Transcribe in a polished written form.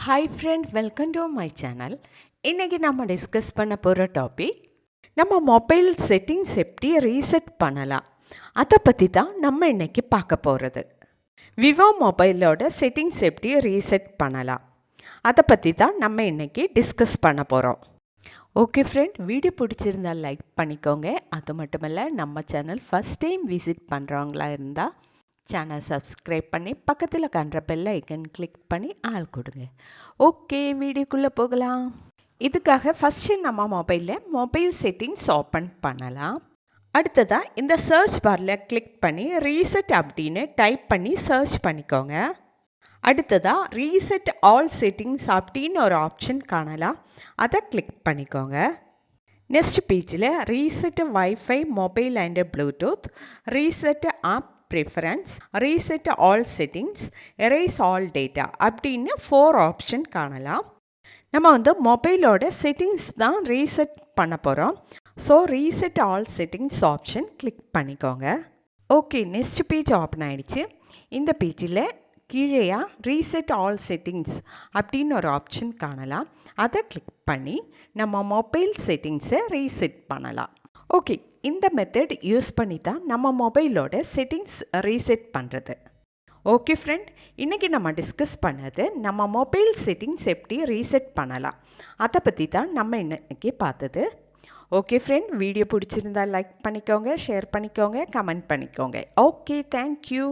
Hi friend, welcome to my channel. இன்றைக்கி நம்ம discuss பண்ண போகிற டாபிக், நம்ம மொபைல் செட்டிங்ஸ் எப்படி ரீசெட் பண்ணலாம், அதை பற்றி தான் நம்ம இன்றைக்கி பார்க்க போகிறது. விவோ மொபைலோட செட்டிங்ஸ் எப்படி ரீசெட் பண்ணலாம், அதை பற்றி தான் நம்ம இன்றைக்கி டிஸ்கஸ் பண்ண போகிறோம். ஓகே ஃப்ரெண்ட், வீடியோ பிடிச்சிருந்தால் லைக் பண்ணிக்கோங்க. அது மட்டும் இல்லை, நம்ம சேனல் ஃபஸ்ட் டைம் விசிட் பண்ணுறவங்களா இருந்தால் சேனல் சப்ஸ்கிரைப் பண்ணி பக்கத்தில் கண்ட பெல் ஐக்கன் கிளிக் பண்ணி ஆள் கொடுங்க. ஓகே, வீடியோக்குள்ளே போகலாம். இதுக்காக ஃபஸ்ட்டு நம்ம மொபைல் செட்டிங்ஸ் ஓப்பன் பண்ணலாம். அடுத்ததாக இந்த சர்ச் பாரில் கிளிக் பண்ணி ரீசெட் அப்படின்னு டைப் பண்ணி சர்ச் பண்ணிக்கோங்க. அடுத்ததாக ரீசெட் ஆல் செட்டிங்ஸ் அப்படின்னு ஒரு ஆப்ஷன் காணலாம், அதை கிளிக் பண்ணிக்கோங்க. நெக்ஸ்ட் பேஜில் reset wifi mobile and Bluetooth, reset app preference, reset all settings, erase all data அப்படின்னு 4 ஆப்ஷன் காணலாம். நம்ம மொபைலோட செட்டிங்ஸ் தான் ரீசெட் பண்ண போகிறோம். So reset all settings option click பண்ணிக்கோங்க. ஓகே, நெக்ஸ்ட் பேஜ் ஓப்பன் ஆகிடுச்சு. இந்த பேஜில் கீழேயா ரீசெட் ஆல் செட்டிங்ஸ் அப்படின்னு ஒரு ஆப்ஷன் காணலாம், அதை கிளிக் பண்ணி நம்ம மொபைல் செட்டிங்ஸை ரீசெட் பண்ணலாம். ஓகே, இந்த மெத்தட் யூஸ் பண்ணி தான் நம்ம மொபைலோட செட்டிங்ஸ் ரீசெட் பண்ணுறது. ஓகே ஃப்ரெண்ட், இன்றைக்கி நம்ம டிஸ்கஸ் பண்ணது நம்ம மொபைல் செட்டிங்ஸ் எப்படி ரீசெட் பண்ணலாம், அதை பற்றி தான் நம்ம இன்றைக்கி பார்த்தது. ஓகே ஃப்ரெண்ட், வீடியோ பிடிச்சிருந்தால் லைக் பண்ணிக்கோங்க, ஷேர் பண்ணிக்கோங்க, கமெண்ட் பண்ணிக்கோங்க. Okay, thank you.